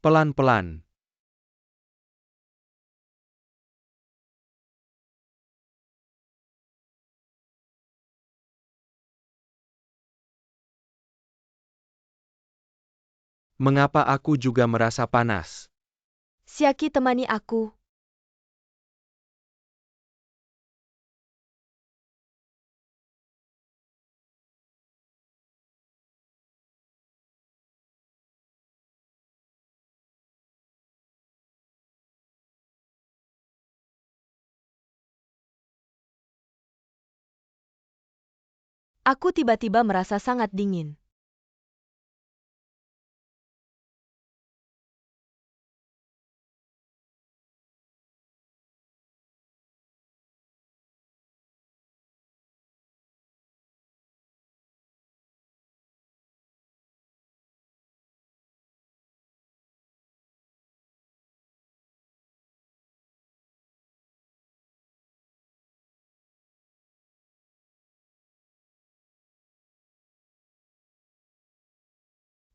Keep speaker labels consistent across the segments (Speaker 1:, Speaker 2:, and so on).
Speaker 1: Pelan-pelan. Mengapa aku juga merasa panas?
Speaker 2: Siaki temani aku. Aku tiba-tiba merasa sangat dingin.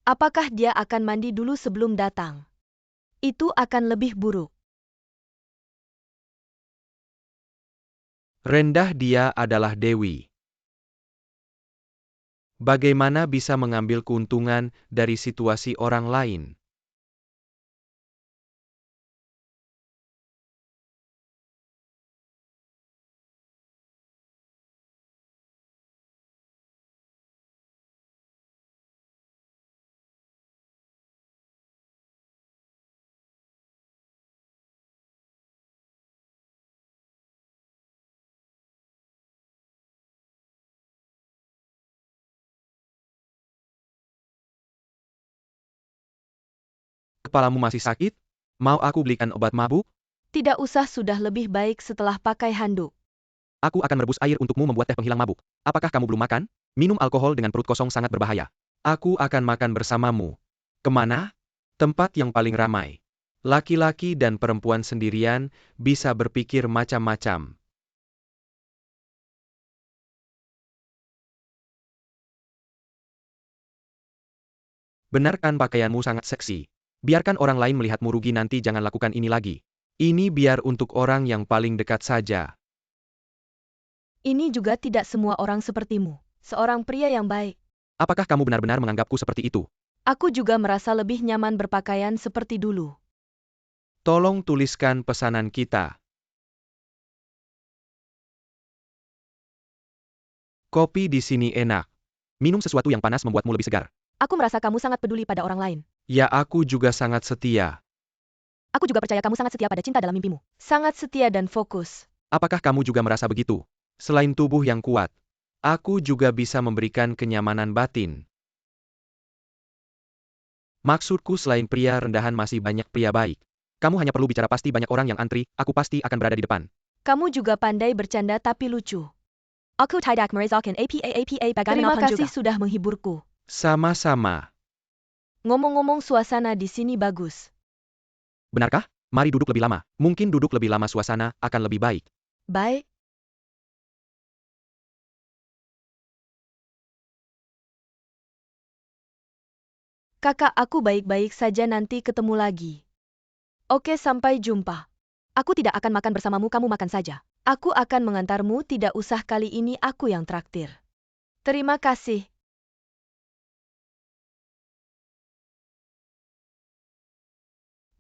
Speaker 2: Apakah dia akan mandi dulu sebelum datang? Itu akan lebih buruk.
Speaker 1: Rendah dia adalah Dewi. Bagaimana bisa mengambil keuntungan dari situasi orang lain? Kepalamu masih sakit? Mau aku belikan obat mabuk?
Speaker 2: Tidak usah, sudah lebih baik setelah pakai handuk.
Speaker 1: Aku akan merebus air untukmu membuat teh penghilang mabuk. Apakah kamu belum makan? Minum alkohol dengan perut kosong sangat berbahaya. Aku akan makan bersamamu. Kemana? Tempat yang paling ramai. Laki-laki dan perempuan sendirian bisa berpikir macam-macam. Benarkan pakaianmu sangat seksi. Biarkan orang lain melihatmu rugi, nanti jangan lakukan ini lagi. Ini biar untuk orang yang paling dekat saja.
Speaker 2: Ini juga tidak semua orang sepertimu. Seorang pria yang baik.
Speaker 1: Apakah kamu benar-benar menganggapku seperti itu?
Speaker 2: Aku juga merasa lebih nyaman berpakaian seperti dulu.
Speaker 1: Tolong tuliskan pesanan kita. Kopi di sini enak. Minum sesuatu yang panas membuatmu lebih segar.
Speaker 2: Aku merasa kamu sangat peduli pada orang lain.
Speaker 1: Ya, aku juga sangat setia.
Speaker 2: Aku juga percaya kamu sangat setia pada cinta dalam mimpimu. Sangat setia dan fokus.
Speaker 1: Apakah kamu juga merasa begitu? Selain tubuh yang kuat, aku juga bisa memberikan kenyamanan batin. Maksudku, selain pria rendahan masih banyak pria baik. Kamu hanya perlu bicara, pasti banyak orang yang antri, aku pasti akan berada di depan.
Speaker 2: Kamu juga pandai bercanda tapi lucu. Aku tidak merasakan apa-apa bagaimanapun juga. Terima kasih sudah menghiburku.
Speaker 1: Sama-sama.
Speaker 2: Ngomong-ngomong, suasana di sini bagus.
Speaker 1: Benarkah? Mari duduk lebih lama. Mungkin duduk lebih lama suasana akan lebih baik.
Speaker 2: Baik. Kakak, aku baik-baik saja, nanti ketemu lagi. Oke, sampai jumpa. Aku tidak akan makan bersamamu, kamu makan saja. Aku akan mengantarmu, tidak usah, kali ini aku yang traktir. Terima kasih.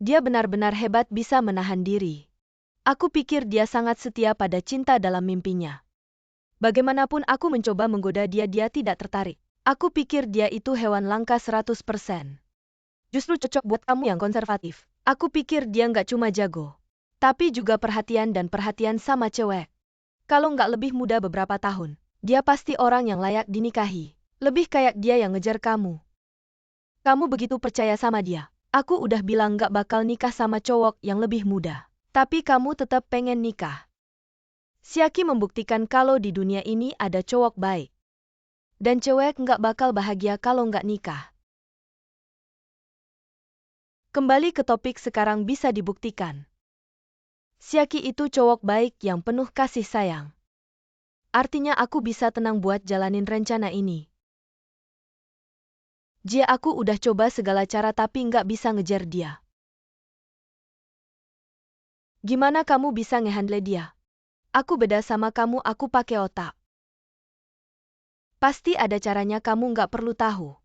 Speaker 2: Dia benar-benar hebat, bisa menahan diri. Aku pikir dia sangat setia pada cinta dalam mimpinya. Bagaimanapun aku mencoba menggoda dia, dia tidak tertarik. Aku pikir dia itu hewan langka 100%. Justru cocok buat kamu yang konservatif. Aku pikir dia nggak cuma jago, tapi juga perhatian dan perhatian sama cewek. Kalau nggak lebih muda beberapa tahun, dia pasti orang yang layak dinikahi. Lebih kayak dia yang ngejar kamu. Kamu begitu percaya sama dia. Aku udah bilang nggak bakal nikah sama cowok yang lebih muda. Tapi kamu tetap pengen nikah. Siaki membuktikan kalau di dunia ini ada cowok baik. Dan cewek nggak bakal bahagia kalau nggak nikah. Kembali ke topik sekarang, bisa dibuktikan. Siaki itu cowok baik yang penuh kasih sayang. Artinya aku bisa tenang buat jalanin rencana ini. Jia, aku udah coba segala cara tapi nggak bisa ngejar dia. Gimana kamu bisa ngehandle dia? Aku beda sama kamu, aku pakai otak. Pasti ada caranya, kamu nggak perlu tahu.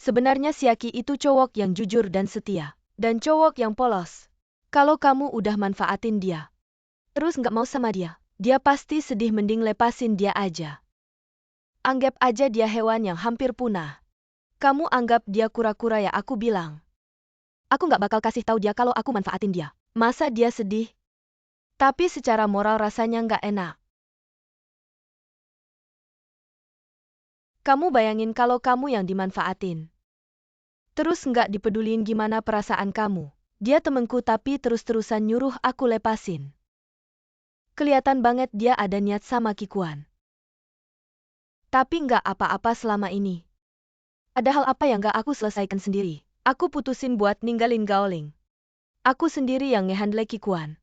Speaker 2: Sebenarnya Siaki itu cowok yang jujur dan setia. Dan cowok yang polos. Kalau kamu udah manfaatin dia, terus nggak mau sama dia, dia pasti sedih, mending lepasin dia aja. Anggap aja dia hewan yang hampir punah. Kamu anggap dia kura-kura ya, aku bilang. Aku nggak bakal kasih tahu dia kalau aku manfaatin dia. Masa dia sedih? Tapi secara moral rasanya nggak enak. Kamu bayangin kalau kamu yang dimanfaatin. Terus nggak dipedulin gimana perasaan kamu. Dia temenku tapi terus-terusan nyuruh aku lepasin. Kelihatan banget dia ada niat sama Kikuan. Tapi nggak apa-apa selama ini. Ada hal apa yang nggak aku selesaikan sendiri. Aku putusin buat ninggalin Gaoling. Aku sendiri yang ngehandle Kikuan.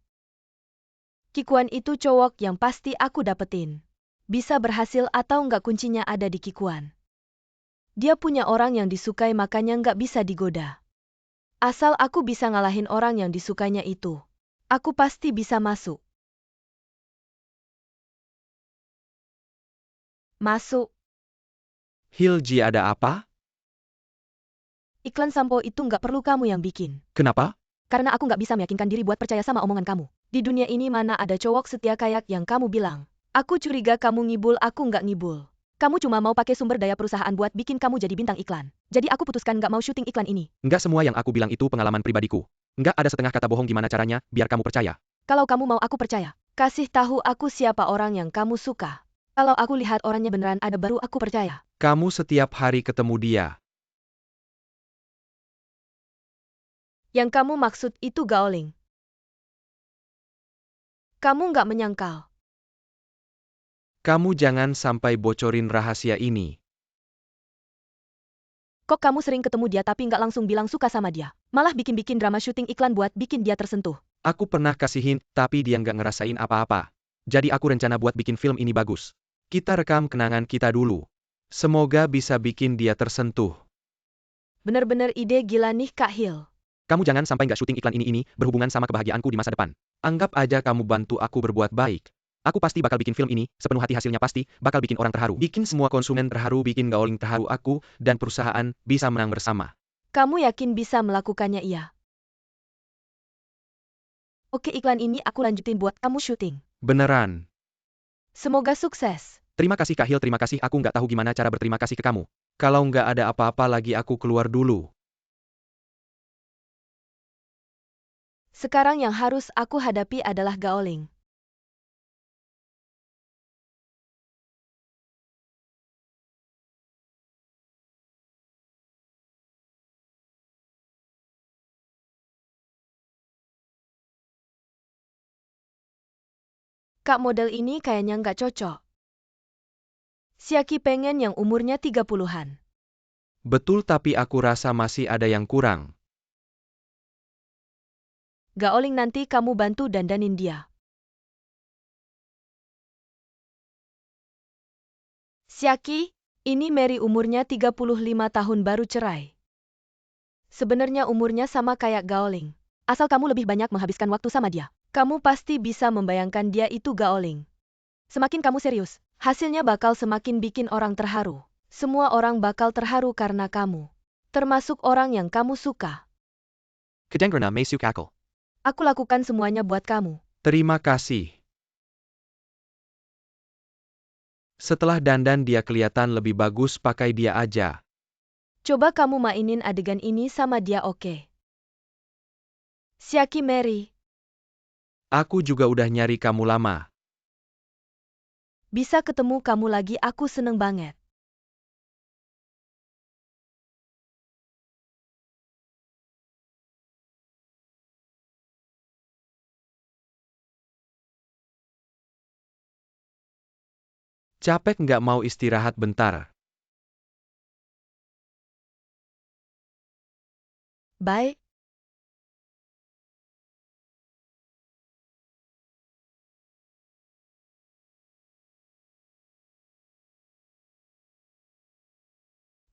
Speaker 2: Kikuan itu cowok yang pasti aku dapetin. Bisa berhasil atau nggak kuncinya ada di Kikuan. Dia punya orang yang disukai, makanya nggak bisa digoda. Asal aku bisa ngalahin orang yang disukainya itu, aku pasti bisa masuk. Masuk.
Speaker 1: Hilji, ada apa?
Speaker 2: Iklan sampo itu nggak perlu kamu yang bikin.
Speaker 1: Kenapa?
Speaker 2: Karena aku nggak bisa meyakinkan diri buat percaya sama omongan kamu. Di dunia ini mana ada cowok setia kayak yang kamu bilang. Aku curiga kamu ngibul, aku nggak ngibul. Kamu cuma mau pakai sumber daya perusahaan buat bikin kamu jadi bintang iklan. Jadi aku putuskan nggak mau syuting iklan ini.
Speaker 1: Nggak semua yang aku bilang itu pengalaman pribadiku. Nggak ada setengah kata bohong, gimana caranya, biar kamu percaya.
Speaker 2: Kalau kamu mau aku percaya, kasih tahu aku siapa orang yang kamu suka. Kalau aku lihat orangnya beneran ada, baru aku percaya.
Speaker 1: Kamu setiap hari ketemu dia.
Speaker 2: Yang kamu maksud itu Gaoling. Kamu nggak menyangkal.
Speaker 1: Kamu jangan sampai bocorin rahasia ini.
Speaker 2: Kok kamu sering ketemu dia tapi nggak langsung bilang suka sama dia? Malah bikin-bikin drama syuting iklan buat bikin dia tersentuh.
Speaker 1: Aku pernah kasih hint, tapi dia nggak ngerasain apa-apa. Jadi aku rencana buat bikin film ini bagus. Kita rekam kenangan kita dulu. Semoga bisa bikin dia tersentuh.
Speaker 2: Bener-bener ide gila nih Kak Hill.
Speaker 1: Kamu jangan sampai nggak syuting iklan ini berhubungan sama kebahagiaanku di masa depan. Anggap aja kamu bantu aku berbuat baik. Aku pasti bakal bikin film ini, sepenuh hati, hasilnya pasti bakal bikin orang terharu. Bikin semua konsumen terharu, bikin Gaoling terharu, aku dan perusahaan bisa menang bersama.
Speaker 2: Kamu yakin bisa melakukannya? Iya. Oke, iklan ini aku lanjutin buat kamu syuting.
Speaker 1: Beneran.
Speaker 2: Semoga sukses.
Speaker 1: Terima kasih Kak Hill, terima kasih. Aku nggak tahu gimana cara berterima kasih ke kamu. Kalau nggak ada apa-apa lagi aku keluar dulu.
Speaker 2: Sekarang yang harus aku hadapi adalah Gaoling. Kak, model ini kayaknya nggak cocok. Siaki pengen yang umurnya 30-an.
Speaker 1: Betul, tapi aku rasa masih ada yang kurang.
Speaker 2: Gaoling, nanti kamu bantu dandanin dia. Siaki, ini Mary, umurnya 35 tahun, baru cerai. Sebenarnya umurnya sama kayak Gaoling. Asal kamu lebih banyak menghabiskan waktu sama dia, kamu pasti bisa membayangkan dia itu Gaoling. Semakin kamu serius, hasilnya bakal semakin bikin orang terharu. Semua orang bakal terharu karena kamu. Termasuk orang yang kamu suka.
Speaker 1: Kedengerna masuk akal.
Speaker 2: Aku lakukan semuanya buat kamu.
Speaker 1: Terima kasih. Setelah dandan dia kelihatan lebih bagus, pakai dia aja.
Speaker 2: Coba kamu mainin adegan ini sama dia, oke? Siaki Mary.
Speaker 1: Aku juga udah nyari kamu lama.
Speaker 2: Bisa ketemu kamu lagi, aku seneng banget.
Speaker 1: Capek nggak, mau istirahat bentar?
Speaker 2: Bye.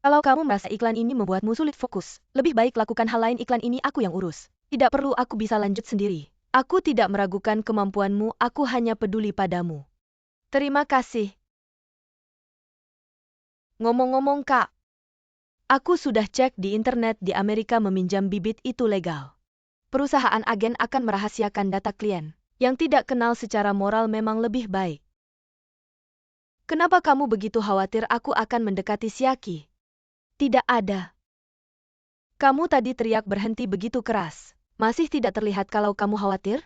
Speaker 2: Kalau kamu merasa iklan ini membuatmu sulit fokus, lebih baik lakukan hal lain. Iklan ini aku yang urus. Tidak perlu, aku bisa lanjut sendiri. Aku tidak meragukan kemampuanmu, aku hanya peduli padamu. Terima kasih. Ngomong-ngomong Kak, aku sudah cek di internet di Amerika meminjam bibit itu legal. Perusahaan agen akan merahasiakan data klien. Yang tidak kenal secara moral memang lebih baik. Kenapa kamu begitu khawatir aku akan mendekati Shiaki? Tidak ada. Kamu tadi teriak berhenti begitu keras. Masih tidak terlihat kalau kamu khawatir?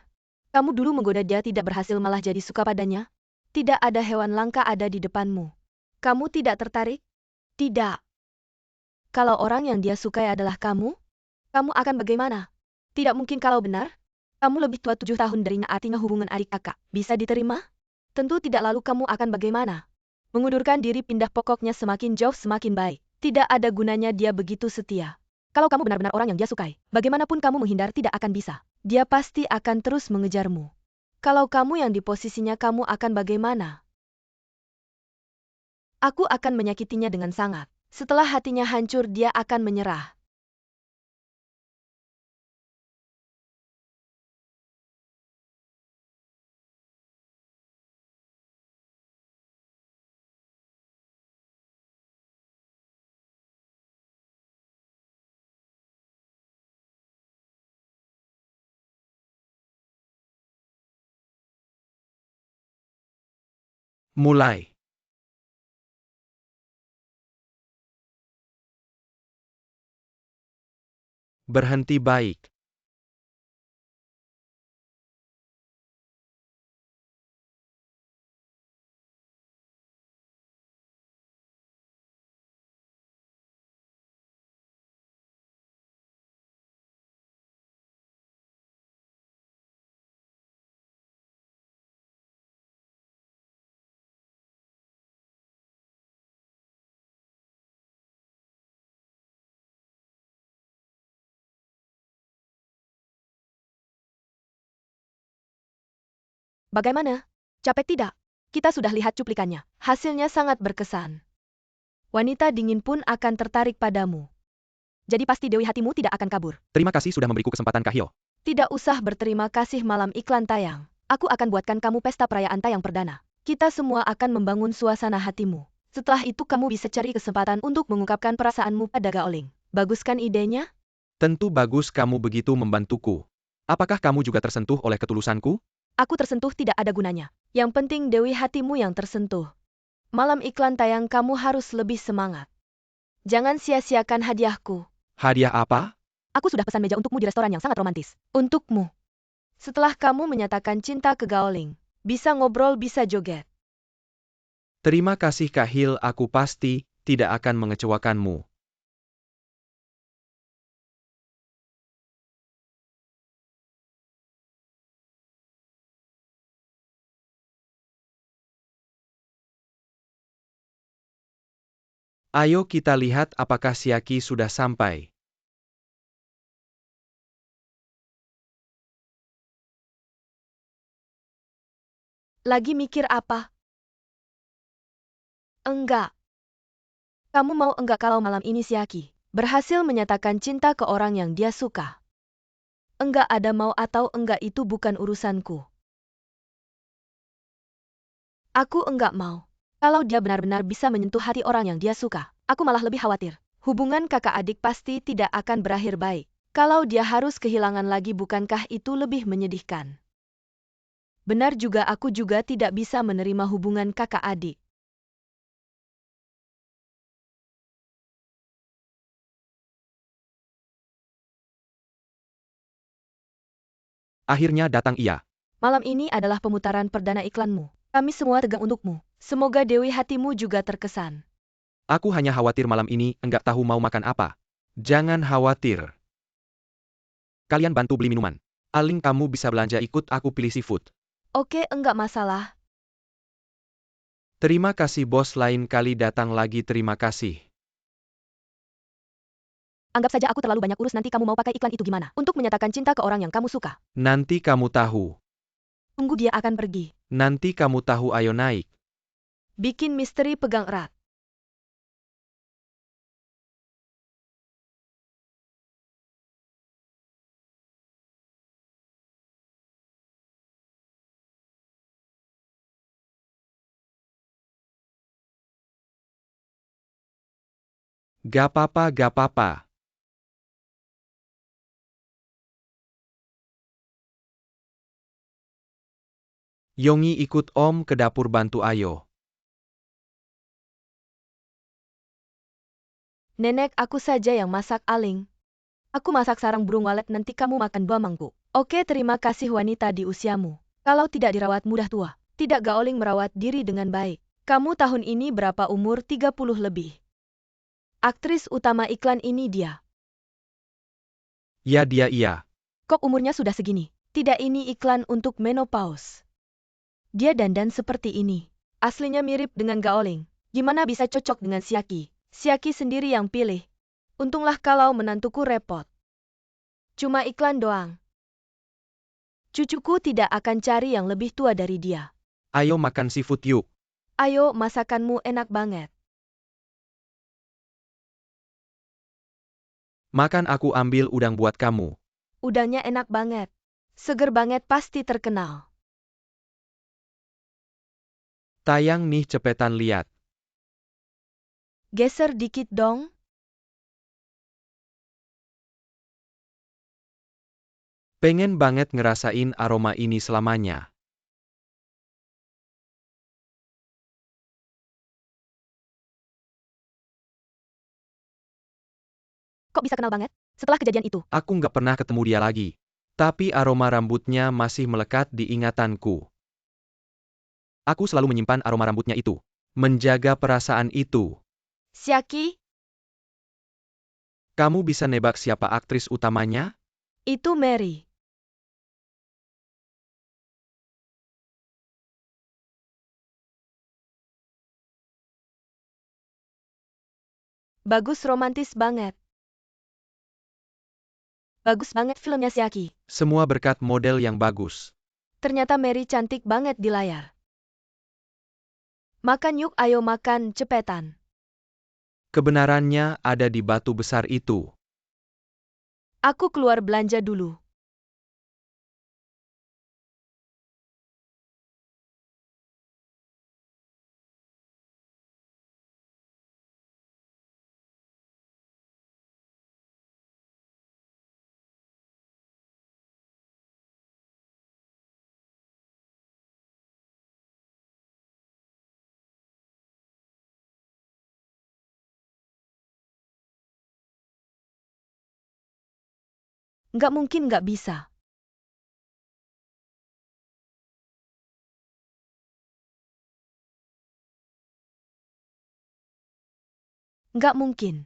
Speaker 2: Kamu dulu menggoda dia tidak berhasil malah jadi suka padanya? Tidak ada hewan langka ada di depanmu. Kamu tidak tertarik? Tidak. Kalau orang yang dia sukai adalah kamu akan bagaimana? Tidak mungkin kalau benar. Kamu lebih tua 7 tahun darinya, artinya hubungan adik kakak. Bisa diterima? Tentu tidak, lalu kamu akan bagaimana? Mengundurkan diri, pindah, pokoknya semakin jauh semakin baik. Tidak ada gunanya dia begitu setia. Kalau kamu benar-benar orang yang dia sukai, bagaimanapun kamu menghindar tidak akan bisa. Dia pasti akan terus mengejarmu. Kalau kamu yang di posisinya, kamu akan bagaimana? Aku akan menyakitinya dengan sangat. Setelah hatinya hancur, dia akan menyerah.
Speaker 1: Mulai. Berhenti baik.
Speaker 2: Bagaimana? Capek tidak? Kita sudah lihat cuplikannya. Hasilnya sangat berkesan. Wanita dingin pun akan tertarik padamu. Jadi pasti Dewi hatimu tidak akan kabur.
Speaker 1: Terima kasih sudah memberiku kesempatan, Kak Hyo.
Speaker 2: Tidak usah berterima kasih, malam iklan tayang. Aku akan buatkan kamu pesta perayaan tayang perdana. Kita semua akan membangun suasana hatimu. Setelah itu kamu bisa cari kesempatan untuk mengungkapkan perasaanmu pada Gaoling. Bagus kan idenya?
Speaker 1: Tentu bagus, kamu begitu membantuku. Apakah kamu juga tersentuh oleh ketulusanku?
Speaker 2: Aku tersentuh tidak ada gunanya. Yang penting Dewi hatimu yang tersentuh. Malam iklan tayang kamu harus lebih semangat. Jangan sia-siakan hadiahku.
Speaker 1: Hadiah apa?
Speaker 2: Aku sudah pesan meja untukmu di restoran yang sangat romantis. Untukmu. Setelah kamu menyatakan cinta ke Gaoling, bisa ngobrol, bisa joget.
Speaker 1: Terima kasih, Kak Hil, aku pasti tidak akan mengecewakanmu. Ayo kita lihat apakah Shiaki sudah sampai.
Speaker 2: Lagi mikir apa? Enggak. Kamu mau enggak kalau malam ini Shiaki berhasil menyatakan cinta ke orang yang dia suka? Enggak ada mau atau enggak, itu bukan urusanku. Aku enggak mau. Kalau dia benar-benar bisa menyentuh hati orang yang dia suka, aku malah lebih khawatir. Hubungan kakak adik pasti tidak akan berakhir baik. Kalau dia harus kehilangan lagi, bukankah itu lebih menyedihkan? Benar juga, aku juga tidak bisa menerima hubungan kakak adik.
Speaker 1: Akhirnya datang ia.
Speaker 2: Malam ini adalah pemutaran perdana iklanmu. Kami semua tegang untukmu. Semoga Dewi hatimu juga terkesan.
Speaker 1: Aku hanya khawatir malam ini enggak tahu mau makan apa. Jangan khawatir. Kalian bantu beli minuman. Aling, kamu bisa belanja, ikut aku pilih seafood.
Speaker 2: Oke, enggak masalah.
Speaker 1: Terima kasih bos, lain kali datang lagi, terima kasih.
Speaker 2: Anggap saja aku terlalu banyak urus, nanti kamu mau pakai iklan itu gimana? Untuk menyatakan cinta ke orang yang kamu suka.
Speaker 1: Nanti kamu tahu.
Speaker 2: Tunggu, dia akan pergi.
Speaker 1: Nanti kamu tahu, ayo naik.
Speaker 2: Bikin misteri, pegang erat.
Speaker 1: Gak apa-apa, gak apa-apa. Yonggi ikut Om ke dapur bantu Ayo.
Speaker 2: Nenek, aku saja yang masak aling. Aku masak sarang burung walet, nanti kamu makan 2 mangkuk. Oke, terima kasih wanita di usiamu. Kalau tidak dirawat mudah tua. Tidak, Gaoling merawat diri dengan baik. Kamu tahun ini berapa umur? 30 lebih. Aktris utama iklan ini dia.
Speaker 1: Ya dia iya.
Speaker 2: Kok umurnya sudah segini? Tidak, ini iklan untuk menopause. Dia dandan seperti ini. Aslinya mirip dengan Gaoling. Gimana bisa cocok dengan Siaki? Siaki sendiri yang pilih. Untunglah kalau menantuku repot. Cuma iklan doang. Cucuku tidak akan cari yang lebih tua dari dia.
Speaker 1: Ayo makan seafood yuk.
Speaker 2: Ayo, masakanmu enak banget.
Speaker 1: Makan, aku ambil udang buat kamu.
Speaker 2: Udangnya enak banget. Seger banget, pasti terkenal.
Speaker 1: Tayang nih, cepetan lihat.
Speaker 2: Geser dikit dong.
Speaker 1: Pengen banget ngerasain aroma ini selamanya.
Speaker 2: Kok bisa kenal banget? Setelah kejadian itu.
Speaker 1: Aku nggak pernah ketemu dia lagi. Tapi aroma rambutnya masih melekat di ingatanku. Aku selalu menyimpan aroma rambutnya itu. Menjaga perasaan itu.
Speaker 2: Siaki,
Speaker 1: Kamu bisa nebak siapa aktris utamanya?
Speaker 2: itu Mary. Bagus, romantis banget. Bagus banget filmnya Siaki.
Speaker 1: Semua berkat model yang bagus.
Speaker 2: Ternyata Mary cantik banget di layar. Makan yuk, ayo makan, cepetan.
Speaker 1: Kebenarannya ada di batu besar itu.
Speaker 2: Aku keluar belanja dulu. Nggak mungkin nggak bisa. Nggak mungkin.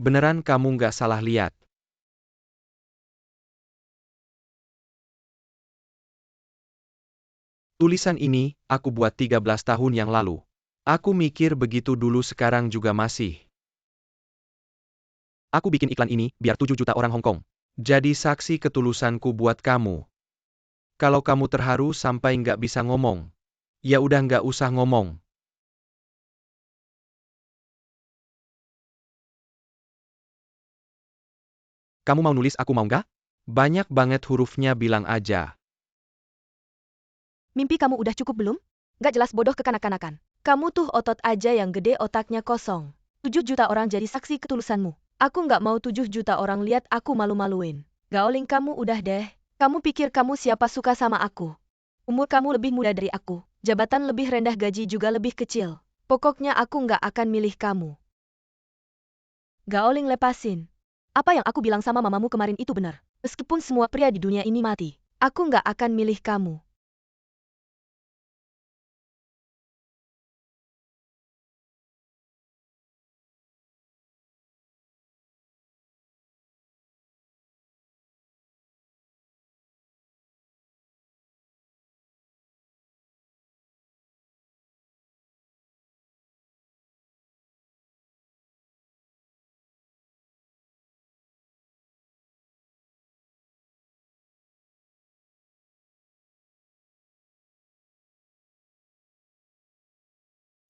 Speaker 1: Beneran kamu nggak salah lihat. Tulisan ini, aku buat 13 tahun yang lalu. Aku mikir begitu dulu, sekarang juga masih. Aku bikin iklan ini, biar 7 juta orang Hong Kong jadi saksi ketulusanku buat kamu. Kalau kamu terharu sampai nggak bisa ngomong, ya udah nggak usah ngomong. Kamu mau nulis aku mau nggak? Banyak banget hurufnya, bilang aja.
Speaker 2: Mimpi kamu udah cukup belum? Nggak jelas, bodoh, kekanak-kanakan. Kamu tuh otot aja yang gede, otaknya kosong. 7 juta orang jadi saksi ketulusanmu. Aku nggak mau 7 juta orang lihat aku malu-maluin. Gaoling, kamu udah deh. Kamu pikir kamu siapa suka sama aku? Umur kamu lebih muda dari aku. Jabatan lebih rendah, gaji juga lebih kecil. Pokoknya aku nggak akan milih kamu. Gaoling, lepasin. Apa yang aku bilang sama mamamu kemarin itu benar. Meskipun semua pria di dunia ini mati, aku nggak akan milih kamu.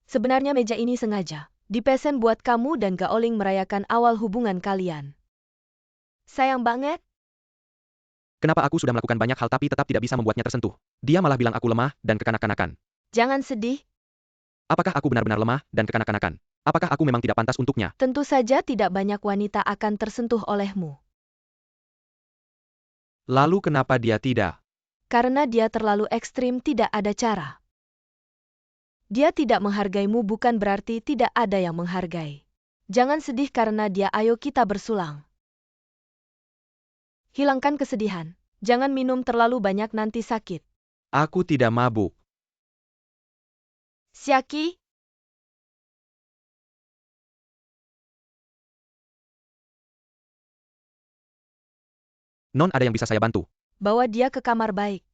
Speaker 2: Sebenarnya meja ini sengaja dipesan buat kamu dan Gaoling merayakan awal hubungan kalian. Sayang banget.
Speaker 1: Kenapa aku sudah melakukan banyak hal tapi tetap tidak bisa membuatnya tersentuh? Dia malah bilang aku lemah dan kekanak-kanakan.
Speaker 2: Jangan sedih.
Speaker 1: Apakah aku benar-benar lemah dan kekanak-kanakan? Apakah aku memang tidak pantas untuknya?
Speaker 2: Tentu saja tidak banyak wanita akan tersentuh olehmu.
Speaker 1: Lalu kenapa dia tidak?
Speaker 2: Karena dia terlalu ekstrim, tidak ada cara. Dia tidak menghargaimu bukan berarti tidak ada yang menghargai. Jangan sedih karena dia, ayo kita bersulang. Hilangkan kesedihan. Jangan minum terlalu banyak nanti sakit.
Speaker 1: Aku tidak mabuk.
Speaker 2: Siaki,
Speaker 1: Non, ada yang bisa saya bantu?
Speaker 2: bawa dia ke kamar baik.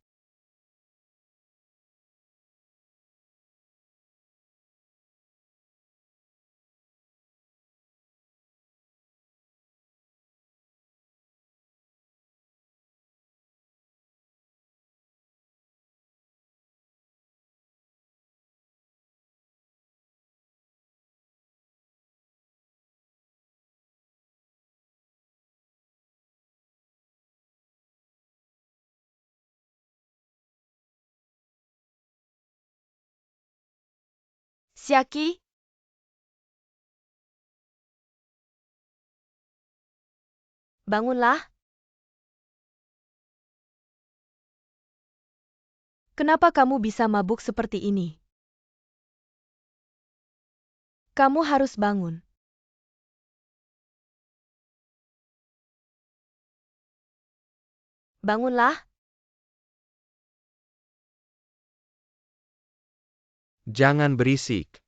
Speaker 2: Siaki, bangunlah. Kenapa kamu bisa mabuk seperti ini? Kamu harus bangun. Bangunlah.
Speaker 1: Jangan berisik.